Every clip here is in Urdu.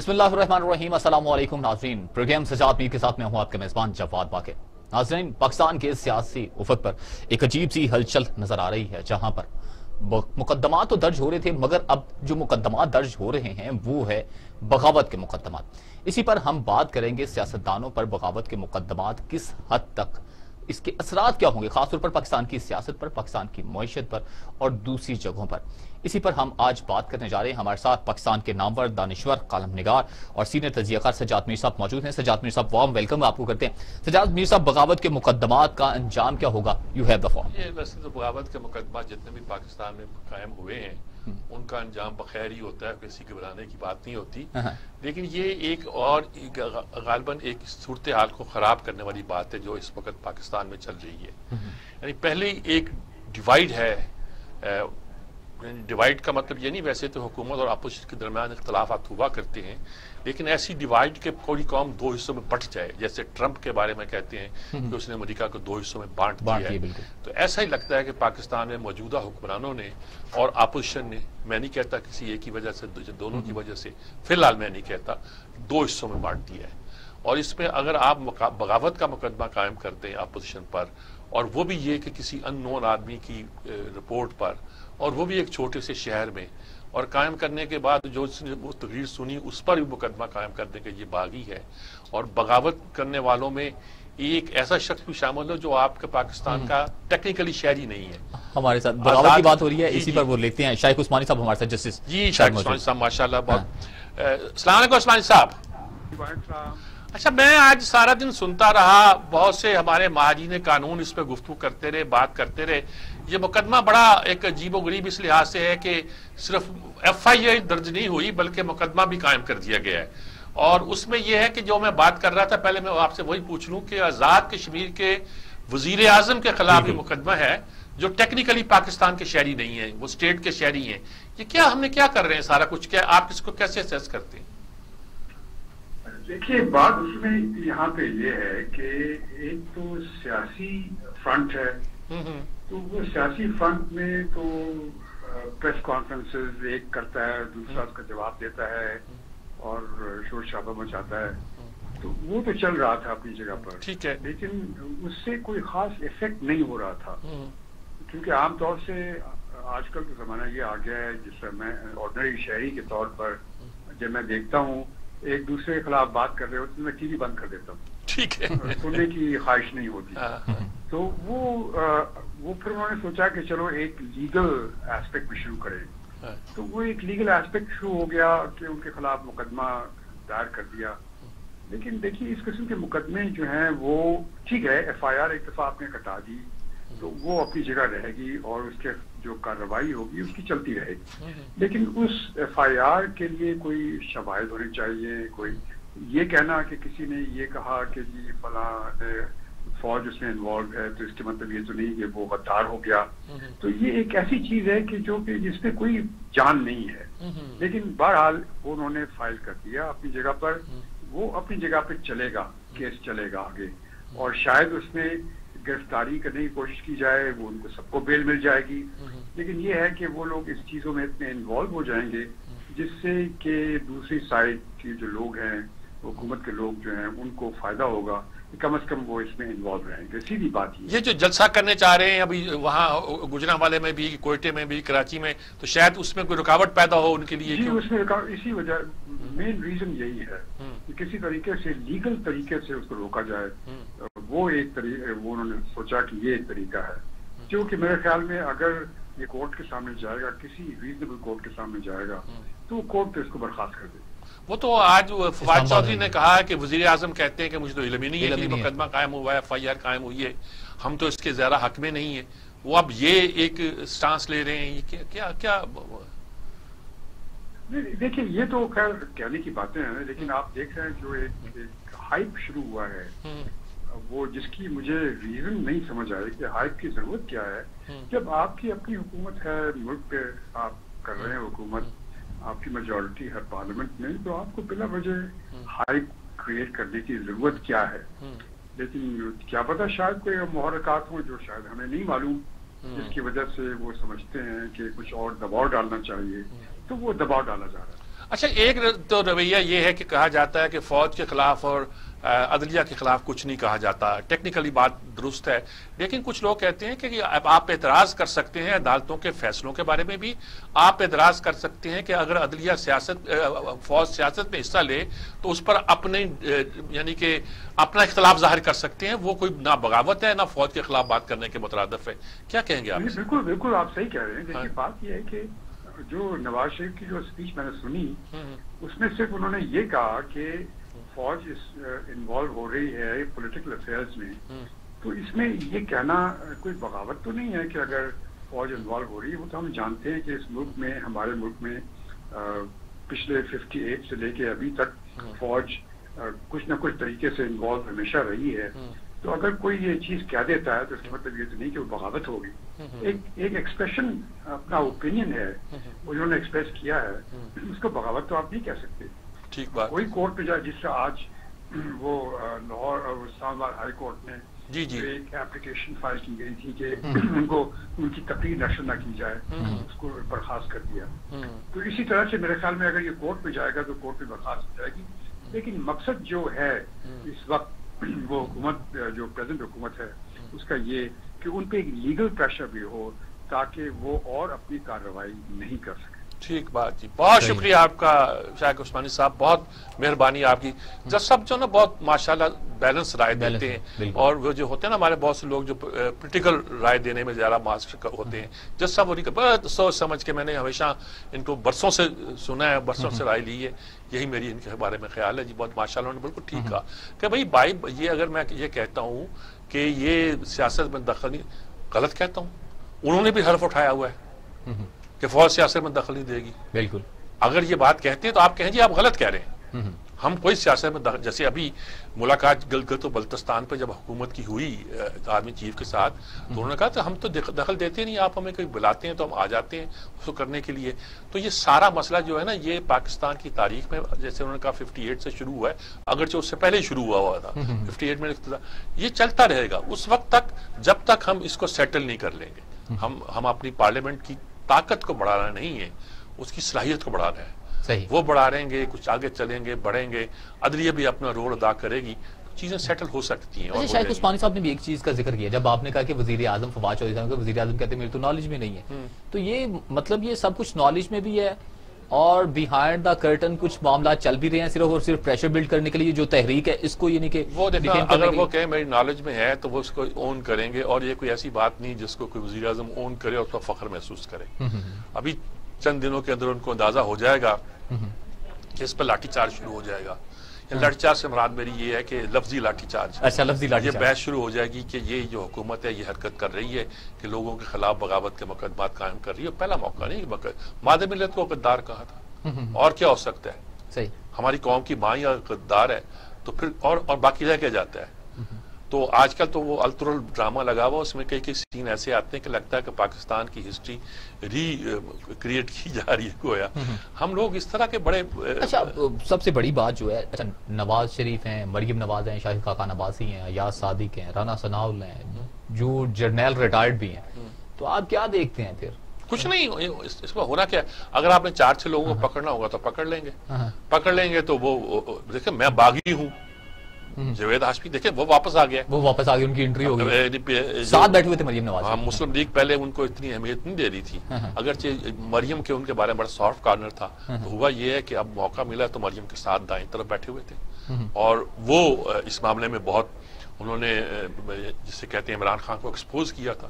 بسم اللہ الرحمن الرحیم۔ السلام علیکم ناظرین، پروگرام سجاد میر کے ساتھ میں ہوں آپ کے میزبان جواد باقر۔ ناظرین، پاکستان کے سیاسی افق پر ایک عجیب سی ہلچل نظر آ رہی ہے، جہاں پر مقدمات تو درج ہو رہے تھے، مگر اب جو مقدمات درج ہو رہے ہیں وہ ہے بغاوت کے مقدمات۔ اسی پر ہم بات کریں گے، سیاستدانوں پر بغاوت کے مقدمات کس حد تک، اس کے اثرات کیا ہوں گے، خاص طور پر پاکستان کی سیاست پر، پاکستان کی معیشت پر اور دوسری جگہوں پر۔ اسی پر ہم آج بات کرنے جا رہے ہیں۔ ہمارے ساتھ پاکستان کے نامور دانشور، کالم نگار اور سینئر تجزیہ کار سجاد میر صاحب موجود ہیں۔ سجاد میر صاحب، وارم ویلکم آپ کو کرتے ہیں۔ سجاد میر صاحب، بغاوت کے مقدمات کا انجام کیا ہوگا؟ You have the floor. یہ ویسے تو بغاوت کے مقدمات جتنے بھی پاکستان میں قائم ہوئے ہیں ان کا انجام بخیر ہی ہوتا ہے، کسی کے بلانے کی بات نہیں ہوتی، لیکن یہ ایک اور غالباً ایک صورتحال کو خراب کرنے والی بات ہے جو اس وقت پاکستان میں چل رہی ہے۔ یعنی پہلے ایک ڈیوائیڈ ہے، ڈیوائیڈ کا مطلب یہ نہیں، ویسے تو حکومت اور اپوزیشن کے درمیان اختلافات ہوا کرتے ہیں، لیکن ایسی ڈیوائیڈ کے کوئی قوم دو حصوں میں بٹ جائے، جیسے ٹرمپ کے بارے میں کہتے ہیں کہ اس نے امریکہ کو دو حصوں میں بانٹ دیا ہے، تو ایسا ہی لگتا ہے کہ پاکستان میں موجودہ حکمرانوں نے اور اپوزیشن نے، میں نہیں کہتا کسی ایک کی وجہ سے، دونوں کی وجہ سے، فی الحال میں نہیں کہتا، دو حصوں میں بانٹ دیا ہے۔ اور اس میں اگر آپ بغاوت کا مقدمہ قائم کرتے ہیں اپوزیشن پر، اور وہ بھی یہ کہ کسی ان نون آدمی کی رپورٹ پر، اور وہ بھی ایک چھوٹے سے شہر میں، اور قائم کرنے کے بعد جو اس نے وہ تقریر سنی اس پر بھی مقدمہ قائم کر دیں کہ یہ باغی ہے، اور بغاوت کرنے والوں میں ایک ایسا شخص بھی شامل ہو جو آپ کے پاکستان کا ٹیکنیکلی شہری نہیں ہے۔ ہمارے ساتھ بغاوت کی بات ہو رہی ہے، اسی پر وہ لیتے ہیں شائخ عثمانی صاحب ہمارے ساتھ، جسٹس جی شائخ عثمانی صاحب ماشاءاللہ بہت۔ السلام علیکم عثمانی صاحب۔ اچھا، میں آج سارا دن سنتا رہا، بہت سے ہمارے ماہرین قانون اس پہ گفتگو کرتے رہے، بات کرتے رہے۔ یہ مقدمہ بڑا ایک عجیب و غریب اس لحاظ سے ہے کہ صرف ایف آئی آر درج نہیں ہوئی بلکہ مقدمہ بھی قائم کر دیا گیا ہے، اور اس میں یہ ہے کہ جو میں بات کر رہا تھا، پہلے میں آپ سے وہی پوچھ لوں کہ آزاد کشمیر کے وزیر اعظم کے خلاف یہ مقدمہ ہے جو ٹیکنیکلی پاکستان کے شہری نہیں ہیں، وہ اسٹیٹ کے شہری ہیں۔ یہ کیا ہم نے کیا کر رہے ہیں سارا کچھ، کیا آپ اس کو کیسے اسیس کرتے ہیں؟ دیکھیے، بات اس میں یہاں پہ یہ ہے کہ ایک تو سیاسی فرنٹ ہے، تو وہ سیاسی فرنٹ میں تو پریس کانفرنسز ایک کرتا ہے، دوسرا اس کا جواب دیتا ہے اور شور شرابہ مچاتا ہے، تو وہ تو چل رہا تھا اپنی جگہ پر، ٹھیک ہے، لیکن اس سے کوئی خاص ایفیکٹ نہیں ہو رہا تھا، کیونکہ عام طور سے آج کل کا زمانہ یہ آ گیا ہے جس سے میں آرڈنری شہری کے طور پر جب میں دیکھتا ہوں ایک دوسرے کے خلاف بات کر رہے ہوتے میں ٹی وی بند کر دیتا ہوں، ٹھیک ہے، سننے کی خواہش نہیں ہوتی، تو وہ پھر انہوں نے سوچا کہ چلو ایک لیگل ایسپیکٹ بھی شروع کریں، تو وہ ایک لیگل ایسپیکٹ شروع ہو گیا کہ ان کے خلاف مقدمہ دائر کر دیا۔ لیکن دیکھیے، اس قسم کے مقدمے جو ہیں وہ ٹھیک ہے، ایف آئی آر ایک دفعہ آپ نے کٹا دی تو وہ اپنی جگہ رہے گی اور اس کے جو کارروائی ہوگی اس کی چلتی رہے گی، لیکن اس ایف آئی آر کے لیے کوئی شواہد ہونے چاہیے، کوئی یہ کہنا کہ کسی نے یہ کہا کہ جی فلاں فوج اس میں انوالو ہے تو اس کے مطلب یہ تو نہیں کہ وہ غدار ہو گیا، تو یہ ایک ایسی چیز ہے کہ جو کہ جس میں کوئی جان نہیں ہے، لیکن بہرحال انہوں نے فائل کر دیا اپنی جگہ پر، وہ اپنی جگہ پہ چلے گا، کیس چلے گا آگے، اور شاید اس میں گرفتاری کرنے کی کوشش کی جائے، وہ ان کو سب کو بیل مل جائے گی، لیکن یہ ہے کہ وہ لوگ اس چیزوں میں اتنے انوالو ہو جائیں گے جس سے کہ دوسری سائڈ کے جو لوگ ہیں، حکومت کے لوگ جو ہیں، ان کو فائدہ ہوگا، کم از کم وہ اس میں انوالو رہیں گے۔ سیدھی بات یہ جو جلسہ کرنے چاہ رہے ہیں ابھی وہاں گجرانوالے میں بھی، کوئٹے میں بھی، کراچی میں، تو شاید اس میں کوئی رکاوٹ پیدا ہو ان کے لیے؟ جی، اس میں اسی وجہ مین ریزن یہی ہے کہ کسی طریقے سے لیگل طریقے سے اس کو روکا جائے، وہ ایک طریقہ وہ انہوں نے سوچا کہ یہ ایک طریقہ ہے، جو کہ میرے خیال میں اگر یہ کورٹ کے سامنے جائے گا، کسی ریزنیبل کورٹ کے سامنے جائے گا، تو کورٹ تو اس کو برخاست کر دے گی۔ وہ تو آج فواد چودھری نے کہا ہے کہ وزیر اعظم کہتے ہیں کہ مجھے تو علم ہی نہیں ہے کہ مقدمہ قائم ہوا ہے، ایف آئی آر قائم ہوئی ہے، ہم تو اس کے زیادہ حق میں نہیں ہیں، وہ اب یہ ایک سٹانس لے رہے ہیں، یہ کیا دیکھیں، یہ تو خیر کہنے کی باتیں ہیں، لیکن آپ دیکھ رہے ہیں جو ایک ہائپ شروع ہوا ہے، وہ جس کی مجھے ریزن نہیں سمجھ آئی کہ ہائپ کی ضرورت کیا ہے، جب آپ کی اپنی حکومت ہے، ملک پہ آپ کر رہے ہیں حکومت، آپ کی میجورٹی ہے پارلیمنٹ میں، تو آپ کو بلا وجہ ہائپ کریٹ کرنے کی ضرورت کیا ہے؟ لیکن کیا پتا شاید کوئی محرکات ہوں جو شاید ہمیں نہیں معلوم، جس کی وجہ سے وہ سمجھتے ہیں کہ کچھ اور دباؤ ڈالنا چاہیے، تو وہ دباؤ ڈالا جا رہا ہے۔ اچھا، ایک تو رویہ یہ ہے کہ کہا جاتا ہے کہ فوج کے خلاف اور عدلیہ کے خلاف کچھ نہیں کہا جاتا، ٹیکنیکلی بات درست ہے، لیکن کچھ لوگ کہتے ہیں کہ آپ اعتراض کر سکتے ہیں عدالتوں کے فیصلوں کے بارے میں بھی، آپ اعتراض کر سکتے ہیں کہ اگر عدلیہ فوج سیاست میں حصہ لے تو اس پر اپنے یعنی کہ اپنا اختلاف ظاہر کر سکتے ہیں، وہ کوئی نہ بغاوت ہے نہ فوج کے خلاف بات کرنے کے مترادف ہے. کیا کہیں گے آپ؟ بالکل بالکل آپ صحیح کہہ رہے ہیں. دیکھیے بات یہ ہے کہ جو نواز شریف کی جو اسپیچ میں نے سنی اس میں صرف انہوں نے یہ کہا کہ فوج انوالو ہو رہی ہے پولیٹیکل افیئرز میں، تو اس میں یہ کہنا کوئی بغاوت تو نہیں ہے کہ اگر فوج انوالو ہو رہی ہے. وہ تو ہم جانتے ہیں کہ اس ملک میں، ہمارے ملک میں پچھلے 58 سے لے کے ابھی تک فوج کچھ نہ کچھ طریقے سے انوالو ہمیشہ رہی ہے. تو اگر کوئی یہ چیز کہہ دیتا ہے تو اس کا مطلب یہ تو نہیں کہ وہ بغاوت ہوگی. ایک ایکسپریشن اپنا اوپینین ہے وہ انہوں نے ایکسپریس کیا ہے، اس کو بغاوت تو آپ نہیں کہہ سکتے. ٹھیک بات. کوئی کورٹ پہ جائے، جس طرح آج وہ لاہور اور اسلام آباد ہائی کورٹ میں ایک اپلیکیشن فائل کی گئی تھی کہ ان کی تقریر نشر نہ کی جائے، اس کو برخاست کر دیا. تو اسی طرح سے میرے خیال میں اگر یہ کورٹ پہ جائے گا تو کورٹ پہ برخاست ہو جائے گی. لیکن مقصد جو ہے اس وقت وہ حکومت، جو پریزنٹ حکومت ہے، اس کا یہ کہ ان پہ ایک لیگل پریشر بھی ہو تاکہ وہ اور اپنی کارروائی نہیں کر سکے. ٹھیک بات جی، بہت شکریہ آپ کا شائق عثمانی صاحب، بہت مہربانی آپ کی. جج صاحب جو نا بہت ماشاءاللہ بیلنس رائے دیتے ہیں، اور وہ جو ہوتے ہیں نا ہمارے بہت سے لوگ جو پولیٹیکل رائے دینے میں زیادہ ماسٹر ہوتے ہیں، جج صاحب وہ بہت سوچ سمجھ کے، میں نے ہمیشہ ان کو برسوں سے سنا ہے، برسوں سے رائے لی ہے. یہی میری ان کے بارے میں خیال ہے جی. بہت ماشاءاللہ انہوں نے بالکل ٹھیک کہا کہ بھائی یہ اگر میں یہ کہتا ہوں کہ یہ سیاست میں دخل نہیں، غلط کہتا ہوں. انہوں نے بھی حرف اٹھایا ہوا ہے کہ فوج سیاست میں دخل نہیں دے گی. بالکل. اگر یہ بات کہتے ہیں تو آپ کہیں جی آپ غلط کہہ رہے ہیں. ہم کوئی سیاست میں جیسے ابھی ملاقات گلگت و بلتستان پہ جب حکومت کی ہوئی آرمی چیف کے ساتھ، تو انہوں نے کہا کہ ہم تو دخل دیتے نہیں، آپ ہمیں کوئی بلاتے ہیں تو ہم آ جاتے ہیں اس کو کرنے کے لیے. تو یہ سارا مسئلہ جو ہے نا، یہ پاکستان کی تاریخ میں جیسے انہوں نے کہا 58 سے شروع ہوا ہے، اگرچہ اس سے پہلے ہی شروع ہوا تھا 58 میں، یہ چلتا رہے گا اس وقت تک جب تک ہم اس کو سیٹل نہیں کر لیں گے. ہم اپنی پارلیمنٹ کی طاقت کو بڑھانا نہیں ہے، اس کی صلاحیت کو بڑھانا ہے. صحیح. وہ بڑھا رہیں گے، کچھ آگے چلیں گے، بڑھیں گے، عدلیہ بھی اپنا رول ادا کرے گی، چیزیں سیٹل ہو سکتی ہیں. شائق عثمانی صاحب نے بھی ایک چیز کا ذکر کیا جب آپ نے کہا کہ وزیر اعظم فواد چودھری صاحب کو وزیر اعظم کہتے ہیں میری تو نالج میں نہیں ہے. تو یہ مطلب یہ سب کچھ نالج میں بھی ہے اور بیہائنڈ دا کرٹن کچھ معاملات چل بھی رہے ہیں صرف اور صرف پریشر بلڈ کرنے کے لیے جو تحریک ہے اس کو یعنی کہ وہ اگر وہ کہیں میری نالج میں ہے تو وہ اس کو اون کریں گے. اور یہ کوئی ایسی بات نہیں جس کو کوئی وزیر اعظم اون کرے اور اس پر فخر محسوس کرے. ابھی چند دنوں کے اندر ان کو اندازہ ہو جائے گا کہ اس پر لاٹھی چارج شروع ہو جائے گا. لاٹھی چارج سے مراد میری یہ ہے کہ لفظی لاٹھی چارج. اچھا، لفظی لاٹھی چارج. یہ بحث شروع ہو جائے گی کہ یہ جو حکومت ہے یہ حرکت کر رہی ہے کہ لوگوں کے خلاف بغاوت کے مقدمات قائم کر رہی ہے. پہلا موقع نہیں، مادہ ملت کو غدار کہا تھا، اور کیا ہو سکتا ہے. صحیح. ہماری قوم کی ماں یا غدار ہے تو پھر اور باقی رہ کے جاتا ہے. تو آج کل تو وہ الترل ڈرامہ لگا ہوا، اس میں کئی سین ایسے آتے ہیں کہ لگتا ہے کہ پاکستان کی ہسٹری ری کریٹ کی جا رہی ہے گویا. ہم لوگ اس طرح کے بڑے. اچھا، سب سے بڑی بات جو ہے، اچھا نواز شریف ہیں، مریم نواز ہیں، شاہد خاقان عباسی ہیں، ایاز صادق ہیں، رانا ثناءاللہ ہیں، جو جرنیل ریٹائرڈ بھی ہیں. تو آپ کیا دیکھتے ہیں پھر؟ کچھ نہیں، اس میں ہونا کیا ہے، اگر آپ نے 4-6 لوگوں کو پکڑنا ہوگا تو پکڑ لیں گے. تو وہ دیکھیں میں باغی ہوں، جاوید ہاشمی دیکھیں وہ واپس آ گیا، ان کی انٹری ہو گئی، ساتھ بیٹھے ہوئے تھے مریم نواز. ہاں، مسلم لیگ پہلے ان کو اتنی اہمیت نہیں دے رہی تھی، اگرچہ مریم کے ان کے بارے میں بڑا سافٹ کارنر تھا. تو ہوا یہ ہے کہ اب موقع ملا تو مریم کے ساتھ دائیں طرف بیٹھے ہوئے تھے، اور وہ اس معاملے میں بہت انہوں نے جسے کہتے ہیں عمران خان کو ایکسپوز کیا تھا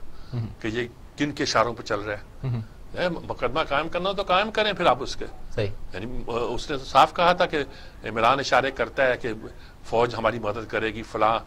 کہ یہ کن کے اشاروں پہ چل رہا ہے. مقدمہ قائم کرنا تو قائم کریں پھر آپ اس کے. یعنی اس نے صاف کہا تھا کہ عمران اشارے کرتا ہے کہ فوج ہماری مدد کرے گی، فلاں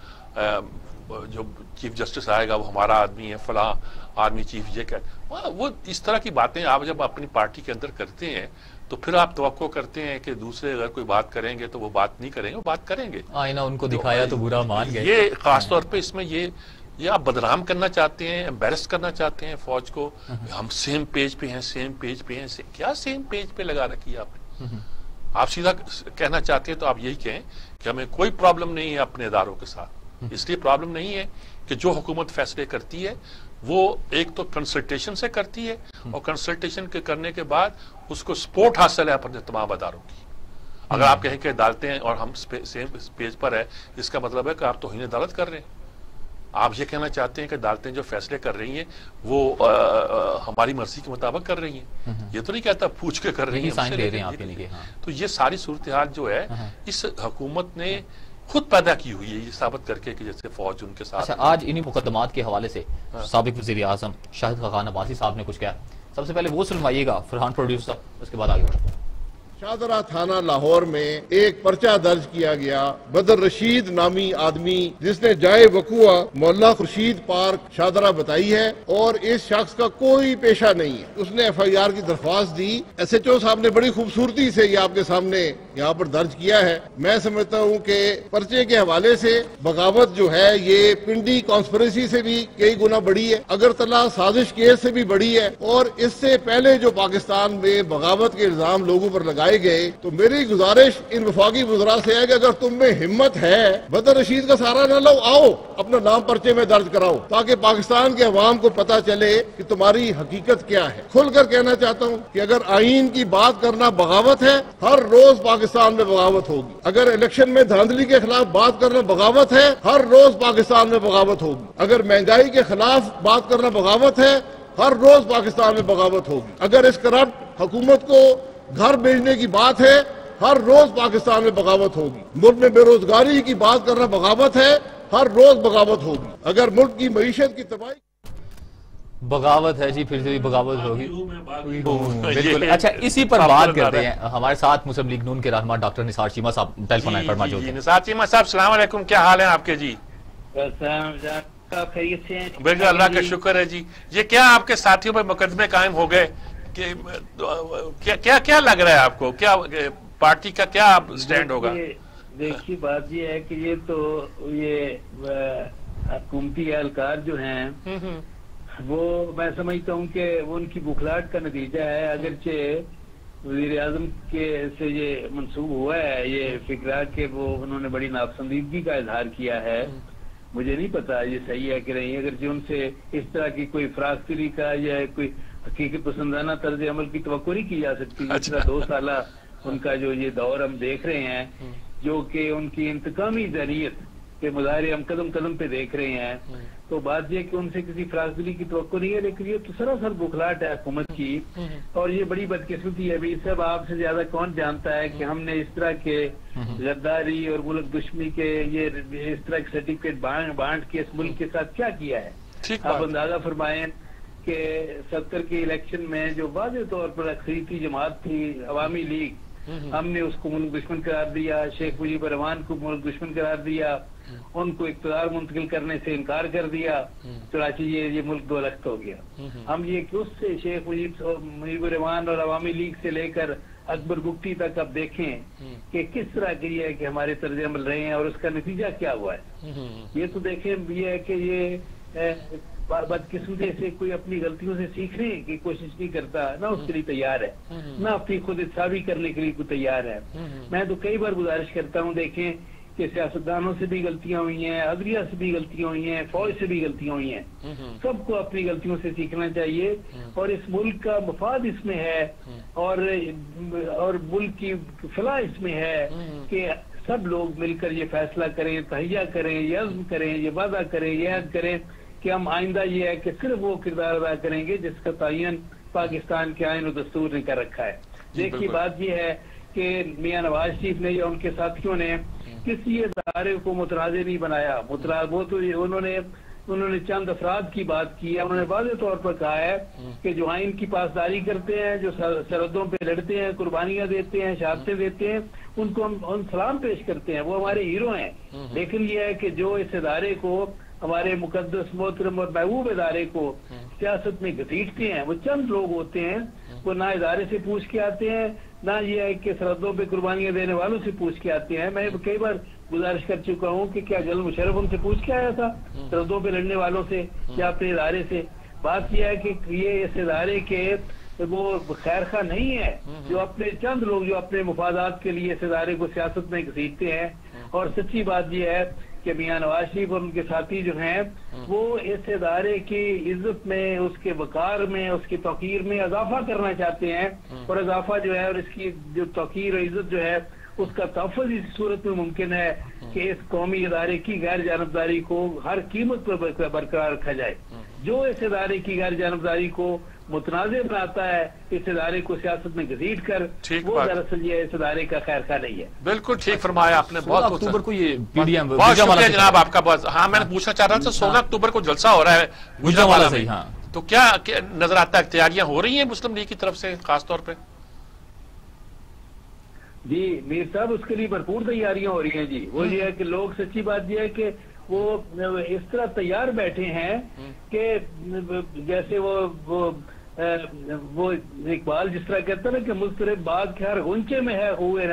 جو چیف جسٹس آئے گا وہ ہمارا آدمی ہے، فلاں آرمی چیف یہ کہہ. وہ اس طرح کی باتیں آپ جب اپنی پارٹی کے اندر کرتے ہیں تو پھر آپ توقع کرتے ہیں کہ دوسرے اگر کوئی بات کریں گے تو وہ بات نہیں کریں گے، وہ بات کریں گے. آئینہ ان کو دکھایا تو برا مان گئے. یہ خاص طور پہ اس میں یہ آپ بدنام کرنا چاہتے ہیں، امبیرس کرنا چاہتے ہیں فوج کو. ہم سیم پیج پہ ہیں. کیا سیم پیج پہ لگا رکھی ہے آپ نے؟ آپ سیدھا کہنا چاہتے ہیں تو آپ یہی کہیں کہ ہمیں کوئی پرابلم نہیں ہے اپنے اداروں کے ساتھ. اس لیے پرابلم نہیں ہے کہ جو حکومت فیصلے کرتی ہے وہ ایک تو کنسلٹیشن سے کرتی ہے اور کنسلٹیشن کے کرنے کے بعد اس کو سپورٹ حاصل ہے اپنے تمام اداروں کی. اگر آپ کہیں کہ عدالتیں اور ہم سیم پیج پر ہے، اس کا مطلب ہے کہ آپ توہین عدالت کر رہے ہیں. آپ یہ کہنا چاہتے ہیں کہ عدالتیں جو فیصلے کر رہی ہیں وہ ہماری مرضی کے مطابق کر رہی ہیں. یہ تو نہیں کہتا پوچھ کے کر رہی ہیں. تو یہ ساری صورتحال جو ہے اس حکومت نے خود پیدا کی ہوئی ہے، یہ ثابت کر کے کہ جیسے فوج ان کے ساتھ. آج انہی مقدمات کے حوالے سے سابق وزیر اعظم شاہد خاقان عباسی صاحب نے کچھ کہا. سب سے پہلے وہ سنوائیے گا فرحان پروڈیوسر، اس کے بعد آگے بڑھتے ہیں. شاہدرہ تھانہ لاہور میں ایک پرچہ درج کیا گیا. بدر رشید نامی آدمی جس نے جائے وقوع محلہ خورشید پارک شاہدرہ بتائی ہے اور اس شخص کا کوئی پیشہ نہیں ہے. اس نے ایف آئی آر کی درخواست دی. ایس ایچ او صاحب نے بڑی خوبصورتی سے یہ آپ کے سامنے یہاں پر درج کیا ہے. میں سمجھتا ہوں کہ پرچے کے حوالے سے بغاوت جو ہے یہ پنڈی کانسپریسی سے بھی کئی گنا بڑی ہے، اگرتلہ سازش کیس سے بھی بڑی ہے، اور اس سے پہلے جو پاکستان میں بغاوت کے الزام لوگوں پر لگائے گئے. تو میری گزارش ان وفاقی وزراء سے ہے کہ اگر تم میں ہمت ہے بدر رشید کا سہارا نہ لو، آؤ اپنا نام پرچے میں درج کراؤ تاکہ پاکستان کے عوام کو پتا چلے کہ تمہاری حقیقت کیا ہے. کھل کر کہنا چاہتا ہوں کہ اگر آئین کی بات کرنا بغاوت ہے، ہر روز پاکستان میں بغاوت ہوگی. اگر الیکشن میں دھاندلی کے خلاف بات کرنا بغاوت ہے، ہر روز پاکستان میں بغاوت ہوگی. اگر مہنگائی کے خلاف بات کرنا بغاوت ہے، ہر روز پاکستان میں بغاوت ہوگی. اگر اس کرپٹ حکومت کو گھر بھیجنے کی بات ہے، ہر روز پاکستان میں بغاوت ہوگی. ملک میں بے روزگاری کی بات کرنا بغاوت ہے، ہر روز بغاوت ہوگی. اگر ملک کی معیشت کی تباہی بغاوت ہے جی، پھر سے بھی بغاوت ہوگی. بالکل. اچھا اسی پر بات کرتے ہیں. ہمارے ساتھ مسلم لیگ نون کے رہنما ڈاکٹر نثار چیمہ صاحب ٹیلی فون لائن پر موجود ہیں. نثار چیمہ صاحب السلام علیکم، کیا حال ہیں آپ کے؟ جی بالکل اللہ کا شکر ہے. جی یہ کیا آپ کے ساتھیوں پہ مقدمے قائم ہو گئے؟ کیا لگ رہا ہے آپ کو؟ کیا پارٹی کا کیا سٹینڈ ہوگا؟ دیکھیے بات یہ ہے کہ یہ تو یہ حکومتی اہلکار جو ہیں وہ میں سمجھتا ہوں کہ وہ ان کی بخلاہٹ کا نتیجہ ہے. اگرچہ وزیر اعظم کے سے یہ منسوب ہوا ہے یہ فکرہ کہ وہ انہوں نے بڑی ناپسندیدگی کا اظہار کیا ہے. مجھے نہیں پتا یہ صحیح ہے کہ نہیں. اگرچہ ان سے اس طرح کی کوئی فراخری کا یا کوئی حقیقت پسندانہ طرز عمل کی توقع نہیں کی جا سکتی. جس طرح 2 سالہ ان کا جو یہ دور ہم دیکھ رہے ہیں، جو کہ ان کی انتقامی ذہنیت کے مظاہرے ہم قدم قدم پہ دیکھ رہے ہیں، تو بات یہ کہ ان سے کسی فراخری کی توقع نہیں ہے. لیکن یہ تو سراسر بخلاہٹ ہے حکومت کی، اور یہ بڑی بدقسمتی ہے. یہ سب آپ سے زیادہ کون جانتا ہے کہ ہم نے اس طرح کے غداری اور ملک دشمنی کے یہ اس طرح کے سرٹیفکیٹ بانٹ کے اس ملک کے ساتھ کیا کیا ہے. آپ اندازہ فرمائیں کہ 70 کے الیکشن میں جو واضح طور پر اکثریتی جماعت تھی عوامی لیگ، ہم نے اس کو ملک دشمن قرار دیا. شیخ مجیب الرحمان کو ملک دشمن قرار دیا، ان کو اقتدار منتقل کرنے سے انکار کر دیا. چنانچہ یہ ملک 2 لخت ہو گیا. ہم یہ کہ اس سے شیخ مجیب الرحمان اور عوامی لیگ سے لے کر اکبر گپتی تک اب دیکھیں کہ کس طرح کی ہے کہ ہمارے طرز عمل رہے ہیں اور اس کا نتیجہ کیا ہوا ہے. یہ تو دیکھیں یہ ہے کہ یہ بدقسمتی سے کوئی اپنی غلطیوں سے سیکھنے کی کوشش نہیں کرتا، نہ اس کے لیے تیار ہے، نہ اپنی خود اصلاحی کرنے کے لیے کوئی تیار ہے. میں تو کئی بار گزارش کرتا ہوں دیکھیں کہ سیاستدانوں سے بھی غلطیاں ہوئی ہیں، عدلیہ سے بھی غلطیاں ہوئی ہیں، فوج سے بھی غلطیاں ہوئی ہیں. سب کو اپنی غلطیوں سے سیکھنا چاہیے، اور اس ملک کا مفاد اس میں ہے اور ملک کی فلاح اس میں ہے کہ سب لوگ مل کر یہ فیصلہ کریں، تہیہ کریں، یہ عزم کریں، یہ وعدہ کریں، یہ عہد کریں کہ ہم آئندہ یہ ہے کہ صرف وہ کردار ادا کریں گے جس کا تعین پاکستان کے آئین و دستور نے کر رکھا ہے. دیکھیے بات یہ ہے کہ میاں نواز شریف نے یا ان کے ساتھیوں نے کسی ادارے کو متنازع نہیں بنایا. وہ تو انہوں نے چند افراد کی بات کی ہے. انہوں نے واضح طور پر کہا ہے کہ جو آئین کی پاسداری کرتے ہیں، جو سرحدوں پہ لڑتے ہیں، قربانیاں دیتے ہیں، شہادتیں دیتے ہیں، ان کو ہم سلام پیش کرتے ہیں، وہ ہمارے ہیرو ہیں. لیکن یہ ہے کہ جو اس ادارے کو، ہمارے مقدس محترم اور محبوب ادارے کو سیاست میں گھسیٹتے ہیں، وہ چند لوگ ہوتے ہیں. وہ نہ ادارے سے پوچھ کے آتے ہیں، نہ یہ ہے کہ سرحدوں پہ قربانیاں دینے والوں سے پوچھ کے آتے ہیں. میں کئی بار گزارش کر چکا ہوں کہ کیا جنرل مشرف ان سے پوچھ کے آیا تھا سرحدوں پہ لڑنے والوں سے یا اپنے ادارے سے؟ بات یہ ہے کہ یہ اس ادارے کے وہ خیر خواہ نہیں ہے، جو اپنے چند لوگ جو اپنے مفادات کے لیے اس ادارے کو سیاست میں گھسیٹتے ہیں. اور سچی بات یہ ہے کہ میاں نواز شریف اور ان کے ساتھی جو ہیں وہ اس ادارے کی عزت میں، اس کے وقار میں، اس کی توقیر میں اضافہ کرنا چاہتے ہیں، اور اضافہ جو ہے اور اس کی جو توقیر اور عزت جو ہے اس کا تحفظ اس صورت میں ممکن ہے کہ اس قومی ادارے کی غیر جانبداری کو ہر قیمت پر برقرار رکھا جائے۔ جو اس ادارے کی غیر جانبداری کو متنازع بناتا ہے، اس ادارے کو سیاست میں گھسیٹ کر، وہ دراصل یہ اس ادارے کا خیر خواہ نہیں ہے۔ بالکل ٹھیک فرمایا آپ نے، بہت اکتوبر کو یہ PDM بہت شکریہ جناب آپ کا۔ بہت ہاں میں نے پوچھنا چاہ رہا تھا 16 اکتوبر کو جلسہ ہو رہا ہے گوجرانوالہ میں، تو کیا نظر آتا ہے تیاریاں ہو رہی ہیں مسلم لیگ کی طرف سے خاص طور پہ؟ جی میر صاحب اس کے لیے بھرپور تیاریاں ہو رہی ہیں جی۔ وہ یہ ہے کہ لوگ، سچی بات یہ ہے کہ وہ اس طرح تیار بیٹھے ہیں کہ جیسے وہ اقبال جس طرح کہتا ہے نا کہ مضطرب باغ کے ہر غنچے میں ہے ہوئے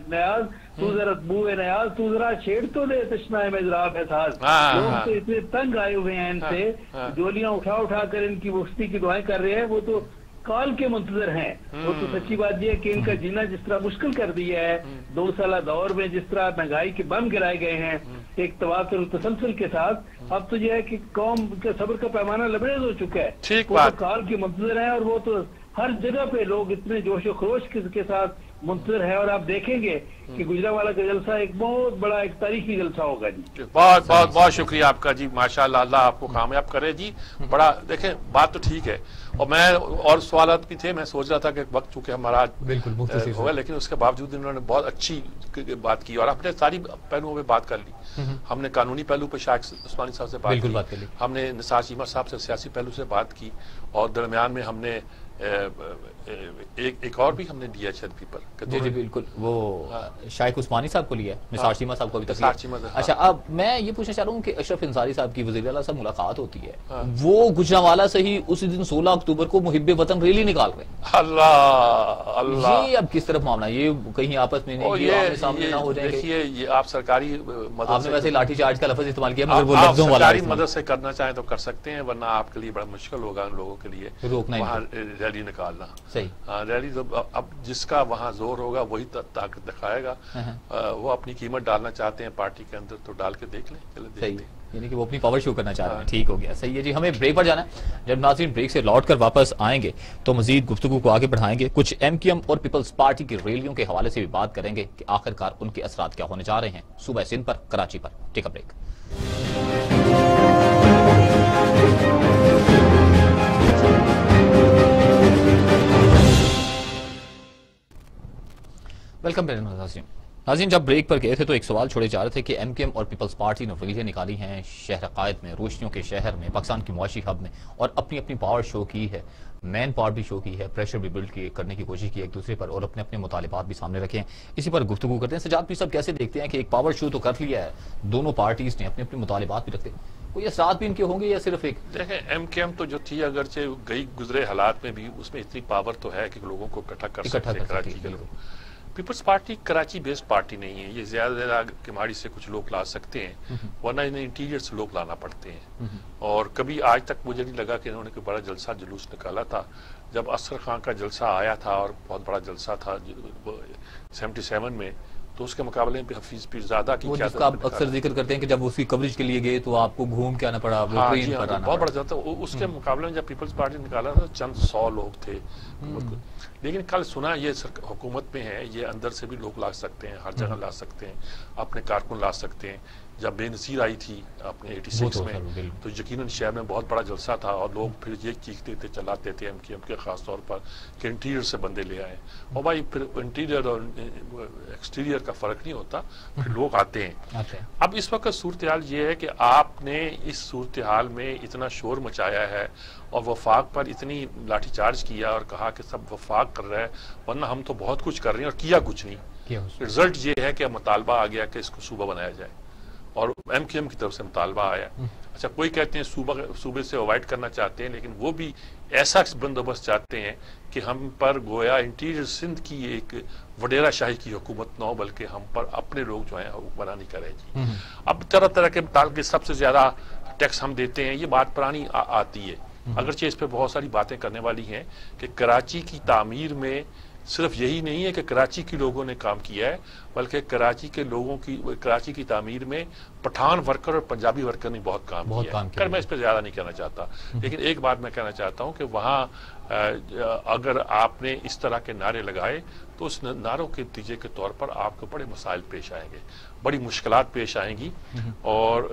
نیاز، تو ذرا بوئے نیاز تو ذرا چھیڑ تو دے تشنہ میں ذرا احساس۔ لوگ تو اتنے تنگ آئے ہوئے ہیں ان سے، جولیاں اٹھا کر ان کی وسطی کی دعائیں کر رہے ہیں، وہ تو کال کے منتظر ہیں۔ وہ تو سچی بات یہ ہے کہ ان کا جینا جس طرح مشکل کر دیا ہے 2 سالہ دور میں، جس طرح مہنگائی کے بم گرائے گئے ہیں ایک تواتر تسلسل کے ساتھ، اب تو یہ ہے کہ قوم کے صبر کا پیمانہ لبریز ہو چکا ہے۔ وہ تو کال کے منتظر ہیں، اور وہ تو ہر جگہ پہ لوگ اتنے جوش و خروش کے ساتھ منتظر ہے، اور آپ دیکھیں گے کہ گجرانوالہ کا جلسہ ایک بہت بڑا ایک تاریخی جلسہ ہوگا جی۔ بہت بہت بہت شکریہ آپ کا جی، ماشاءاللہ، اللہ آپ کو کامیاب کرے جی۔ بڑا دیکھیں بات تو ٹھیک ہے، اور میں اور سوالات بھی تھے، میں سوچ رہا تھا کہ وقت چونکہ ہمارا ہوگا، لیکن اس کے باوجود انہوں نے بہت اچھی بات کی، اور ہم نے ساری پہلوؤں پہ بات کر لی۔ ہم نے قانونی پہلو پہ شاہد عثمانی صاحب سے بات کی، ہم نے نثار چیمہ صاحب سے سیاسی پہلو سے بات کی، اور درمیان میں ہم نے ایک اور بھی ہم نے دیا شاید پیپر۔ جی جی بالکل، وہ شائخ عثمانی صاحب کو لیا ہے، نثار چیمہ صاحب کو بھی تکلیف۔ اچھا اب میں یہ پوچھنا چاہ رہا ہوں کہ اشرف انصاری صاحب کی وزیر اعلیٰ سے ملاقات ہوتی ہے، وہ گجرانوالہ سے ہی اسی دن 16 اکتوبر کو محب وطن ریلی نکال رہے ہیں۔ اللہ یہ اب کس طرف معاملہ، یہ کہیں آپس میں نہیں سامنے نہ ہو جائیں؟ دیکھیے یہ آپ سرکاری مدد، آپ نے ویسے لاٹھی چارج کا لفظ استعمال کیا، مگر وہ لفظوں والا سرکاری مدد سے کرنا چاہیں تو کر سکتے ہیں، ورنہ آپ کے لیے بڑا مشکل ہوگا ان لوگوں کے لیے وہاں ریلی نکالنا۔ ہاں ریلی اب جس کا وہاں زور ہوگا وہی طاقت دکھائے گا۔ وہ اپنی قیمت ڈالنا چاہتے ہیں پارٹی کے اندر تو ڈال کے دیکھ لیں، چلے دیکھتے ہیں، یعنی کہ وہ اپنی پاور شو کرنا چاہ رہے ہیں۔ ٹھیک ہو گیا، صحیح ہے جی، ہمیں بریک پر جانا ہے۔ جب ناظرین بریک سے لوٹ کر واپس آئیں گے تو مزید گفتگو کو آگے بڑھائیں گے، کچھ MQM اور پیپلز پارٹی کی ریلیوں کے حوالے سے بھی بات کریں گے کہ آخرکار ان کے اثرات کیا ہونے جا رہے ہیں صوبہ سندھ پر، کراچی پر۔ ٹیک اے بریک۔ ویلکم بیک ناظرین، جب بریک پر گئے تھے تو ایک سوال چھوڑے جا رہے تھے کہ MQM اور پیپلز پارٹی نے ریلیاں نکالی ہیں شہر عقائد میں، روشنیوں کے شہر میں، پاکستان کی معاشی ہب میں، اور اپنی پاور شو کی ہے، مین پاور بھی شو کی ہے، پریشر بھی بلڈ کرنے کی کوشش کی ایک دوسرے پر، اور اپنے مطالبات بھی سامنے رکھے ہیں۔ اسی پر گفتگو کرتے ہیں۔ سجاد بھی صاحب کیسے دیکھتے ہیں کہ ایک پاور شو تو کر لیا ہے، دونوں پارٹیز نے اپنے مطالبات بھی رکھتے ہیں، کوئی اثرات بھی ان کے ہوں گے یا صرف ایک؟ دیکھیں MQM تو جو تھی اگرچہ گئی گزرے حالات میں بھی اس میں اتنی پاور تو ہے کہ لوگوں کو اکٹھا کر سکتے ہیں کراچی کے لوگ۔ پیپلز پارٹی کراچی بیسڈ پارٹی نہیں ہے، یہ زیادہ کماڑی سے کچھ لوگ لا سکتے ہیں، ورنہ انہیں انٹیریئر سے لوگ لانا پڑتے ہیں۔ اور کبھی آج تک مجھے نہیں لگا کہ انہوں نے کوئی بڑا جلسہ جلوس نکالا تھا۔ جب اصغر خان کا جلسہ آیا تھا اور بہت بڑا جلسہ تھا 77 میں، تو اس کے مقابلے میں حفیظ پیرزادہ کی جس کا آپ اکثر ذکر کرتے ہیں کہ جب اس کی کوریج کے لیے گئے تو آپ کو گھوم کے آنا پڑا، بہت بڑا جلسہ، اس کے مقابلے میں جب پیپلز پارٹی نکالا تھا چند 100 لوگ تھے۔ لیکن کل سنا یہ حکومت میں ہے، یہ اندر سے بھی لوگ لا سکتے ہیں، ہر جگہ لا سکتے ہیں، اپنے کارکن لا سکتے ہیں۔ جب بے نظیر آئی تھی اپنے 86 میں تو یقیناً شہر میں بہت بڑا جلسہ تھا، اور لوگ پھر یہ چیختے تھے چلاتے تھے MQM کے خاص طور پر کہ انٹیریئر سے بندے لے آئے، اور بھائی پھر انٹیریئر اور ایکسٹیریئر کا فرق نہیں ہوتا، پھر لوگ آتے ہیں۔ اب اس وقت صورتحال یہ ہے کہ آپ نے اس صورتحال میں اتنا شور مچایا ہے اور وفاق پر اتنی لاٹھی چارج کیا اور کہا کہ سب وفاق کر رہا ہے، ورنہ ہم تو بہت کچھ کر رہے ہیں، اور کیا کچھ نہیں۔ رزلٹ یہ ہے کہ مطالبہ آ گیا کہ اس کو صوبہ بنایا جائے، اور MQM کی طرف سے مطالبہ آیا۔ اچھا کوئی کہتے ہیں صوبے سے اوائڈ کرنا چاہتے ہیں، لیکن وہ بھی ایسا بندوبست چاہتے ہیں کہ ہم پر گویا انٹیریئر سندھ کی ایک وڈیرہ شاہی کی حکومت نہ ہو، بلکہ ہم پر اپنے لوگ جو ہیں حکمرانی کریں جی۔ اب طرح طرح کے متعلق سب سے زیادہ ٹیکس ہم دیتے ہیں، یہ بات پرانی آتی ہے، اگرچہ اس پہ بہت ساری باتیں کرنے والی ہیں کہ کراچی کی تعمیر میں صرف یہی نہیں ہے کہ کراچی کے لوگوں نے کام کیا ہے، بلکہ کراچی کے لوگوں کی کراچی کی تعمیر میں پٹھان ورکر اور پنجابی ورکر نے بہت کام کیا ہے۔ میں اس پہ زیادہ نہیں کہنا چاہتا، لیکن ایک بات میں کہنا چاہتا ہوں کہ وہاں اگر آپ نے اس طرح کے نعرے لگائے تو اس نعروں کے نتیجے کے طور پر آپ کو بڑے مسائل پیش آئیں گے، بڑی مشکلات پیش آئیں گی، اور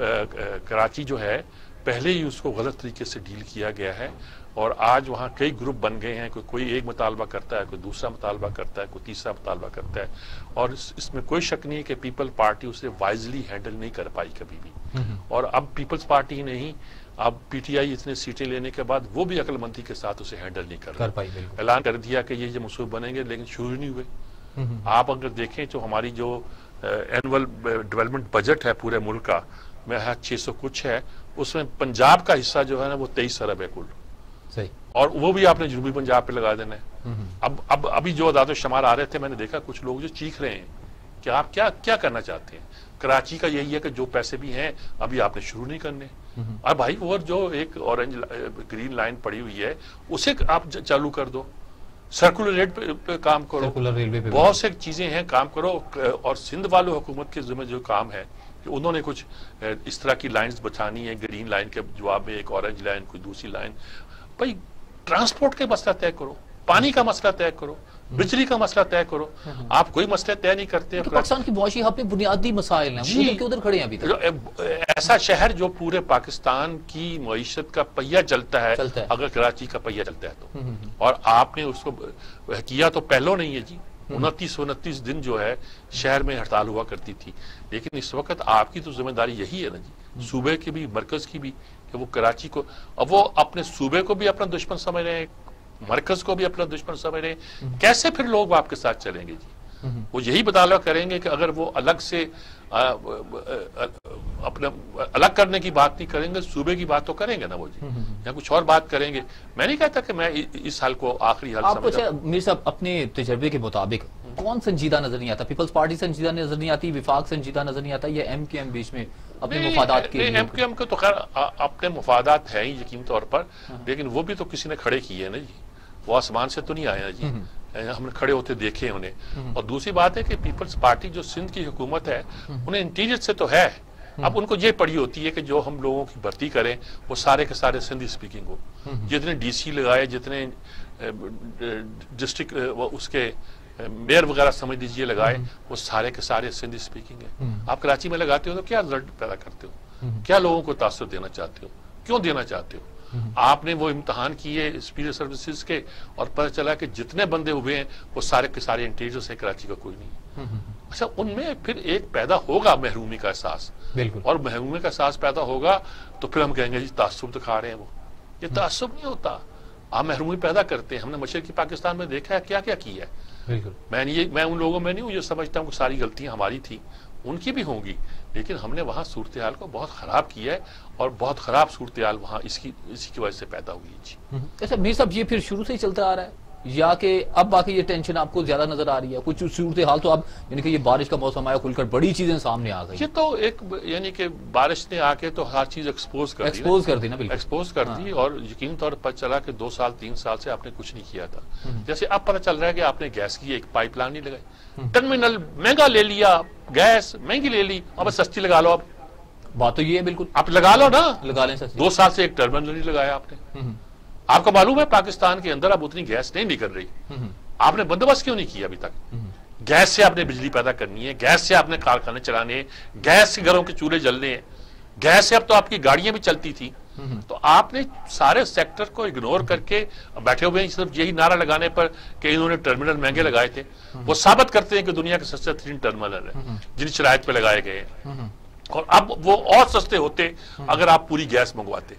کراچی جو ہے پہلے ہی اس کو غلط طریقے سے ڈیل کیا گیا ہے، اور آج وہاں کئی گروپ بن گئے ہیں، کوئی ایک مطالبہ کرتا ہے، کوئی دوسرا مطالبہ کرتا ہے، کوئی تیسرا مطالبہ کرتا ہے، اور اس میں کوئی شک نہیں ہے کہ پیپل پارٹی اسے وائزلی ہینڈل نہیں کر پائی کبھی بھی، اور اب پیپلز پارٹی نہیں، اب پی ٹی آئی اتنے سیٹیں لینے کے بعد وہ بھی عقل مندی کے ساتھ اسے ہینڈل نہیں کر پائی، اعلان کر دیا کہ یہ منصوبے بنیں گے لیکن شروع نہیں ہوئے۔ آپ اگر دیکھیں تو ہماری جو اینول ڈیولپمنٹ بجٹ ہے پورے ملک کا، میں 600 کچھ ہے، اس میں پنجاب کا حصہ جو ہے نا وہ 23 ارب ہے کل، اور وہ بھی آپ نے جنوبی پنجاب پہ لگا دینا ہے۔ اب ابھی جو اعداد و شمار آ رہے تھے میں نے دیکھا کچھ لوگ جو چیخ رہے ہیں کہ آپ کیا کرنا چاہتے ہیں، کراچی کا یہی ہے کہ جو پیسے بھی ہیں ابھی آپ نے شروع نہیں کرنے، اور بھائی وہ جو ایک اورنج گرین لائن پڑی ہوئی ہے اسے آپ چالو کر دو، سرکولر ریٹ پہ کام کرو، بہت سے چیزیں ہیں کام کرو، اور سندھ والوں حکومت کے ذمہ جو کام ہے کہ انہوں نے کچھ اس طرح کی لائنز بچھانی ہے، گرین لائن کے جواب میں ایک اورنج لائن، کوئی دوسری لائن، بھائی ٹرانسپورٹ کا مسئلہ طے کرو، پانی کا مسئلہ طے کرو، بجلی کا مسئلہ طے کرو، آپ کوئی مسئلہ طے نہیں کرتے۔ پاکستان کی معاشی حالت میں بنیادی مسائل ہیں، ادھر کھڑے ہیں ابھی تک۔ ایسا شہر جو پورے پاکستان کی معیشت کا پہیہ چلتا ہے، اگر کراچی کا پہیہ چلتا ہے تو، اور آپ نے اس کو کیا تو پہلو نہیں ہے جی، 29 دن جو ہے شہر میں ہڑتال ہوا کرتی تھی، لیکن اس وقت آپ کی تو ذمہ داری یہی ہے نا جی، صوبے کی بھی مرکز کی بھی، کہ وہ کراچی کو، اب وہ اپنے صوبے کو بھی اپنا دشمن سمجھ رہے ہیں، مرکز کو بھی اپنا دشمن سمجھ رہے ہیں، کیسے پھر لوگ آپ کے ساتھ چلیں گے جی؟ وہ یہی بداوا کریں گے کہ اگر وہ الگ سے اپنے الگ کرنے کی بات نہیں کریں گے، صوبے کی بات تو کریں گے نا وہ جی، یا کچھ اور بات کریں گے۔ میں نہیں کہتا کہ میں اس حل کو آخری حل سمجھتا ہوں۔ میر صاحب اپنے تجربے کے مطابق کون سنجیدہ نظر نہیں آتا؟ پیپلز پارٹی سنجیدہ نظر نہیں آتی، وفاق سنجیدہ نظر نہیں آتا، یا ایم کیو ایم بیچ میں اپنے مفادات کے لیے؟ ایم کیو ایم کے تو خیر اپنے مفادات ہیں ہی یقین طور پر، لیکن وہ بھی تو کسی نے کھڑے کیے نا جی، وہ آسمان سے تو نہیں آیا جی، ہم نے کھڑے ہوتے دیکھے انہیں۔ اور دوسری بات ہے کہ پیپلز پارٹی جو سندھ کی حکومت ہے انہیں انٹیریئر سے تو ہے، اب ان کو یہ پڑی ہوتی ہے کہ جو ہم لوگوں کی بھرتی کریں وہ سارے کے سارے سندھی سپیکنگ ہو، جتنے ڈی سی لگائے، جتنے ڈسٹرکٹ اس کے میئر وغیرہ سمجھ لیجیے لگائے، وہ سارے کے سارے سندھی سپیکنگ ہیں۔ آپ کراچی میں لگاتے ہو تو کیا رزلٹ پیدا کرتے ہو؟ کیا لوگوں کو تاثر دینا چاہتے ہو؟ کیوں دینا چاہتے ہو؟ آپ نے وہ امتحان کیے سپیریئر سروسز کے، اور پتہ چلا کہ جتنے بندے ہوئے ہیں وہ سارے کے سارے انٹیریئر سے، کراچی کا کوئی نہیں۔ اچھا، ان میں پھر ایک پیدا ہوگا محرومی کا احساس، اور محرومی کا احساس پیدا ہوگا تو پھر ہم کہیں گے جی تعصب دکھا رہے ہیں، وہ یہ تعصب نہیں ہوتا، آپ محرومی پیدا کرتے ہیں۔ ہم نے مشرقی پاکستان میں دیکھا ہے کیا کیا کیا ہے۔ میں ان لوگوں میں نہیں ہوں جو سمجھتا ہوں کہ ساری غلطیاں ہماری تھیں، ان کی بھی ہوں گی، لیکن ہم نے وہاں صورتحال کو بہت خراب کیا ہے، اور بہت خراب صورتحال وہاں اسی کی وجہ سے پیدا ہوئی ہے۔ اچھا میر صاحب، یہ پھر شروع سے ہی چلتا آ رہا ہے یا کہ اب باقی یہ ٹینشن آپ کو زیادہ نظر آ رہی ہے؟ کچھ صورتحال تو اب یعنی کہ یہ بارش کا موسم آیا، کھل کر بڑی چیزیں سامنے آ گئی۔ یہ تو ایک یعنی کہ بارش نے آ کے تو ہر چیز ایکسپوز کر دی نا، ایکسپوز کر دی، اور یقین طور پر چلا کہ 2 سال 3 سال سے آپ نے کچھ نہیں کیا تھا۔ جیسے اب پتہ چل رہا ہے کہ آپ نے گیس کی ایک پائپ لائن نہیں لگائی، ٹرمینل مہنگا لے لیا، گیس مہنگی لے لی، اب سستی لگا لو۔ اب بات تو یہ ہے، بالکل آپ لگا لو نا، لگا لیں سستی۔ 2 سال سے ایک ٹرمینل نہیں لگایا آپ نے۔ آپ کو معلوم ہے پاکستان کے اندر اب اتنی گیس نہیں نکل رہی، آپ نے بندوبست کیوں نہیں کیا ابھی تک؟ گیس سے آپ نے بجلی پیدا کرنی ہے، گیس سے آپ نے کارخانے چلانے ہیں، گیس سے گھروں کے چولہے جلنے ہیں، گیس سے اب تو آپ کی گاڑیاں بھی چلتی تھی، تو آپ نے سارے سیکٹر کو اگنور کر کے بیٹھے ہوئے ہیں صرف یہی نعرہ لگانے پر کہ انہوں نے ٹرمینل مہنگے لگائے تھے۔ وہ ثابت کرتے ہیں کہ دنیا کے سستے ترین ٹرمینل ہیں جن شرائط پہ لگائے گئے ہیں، اور اب وہ اور سستے ہوتے اگر آپ پوری گیس منگواتے۔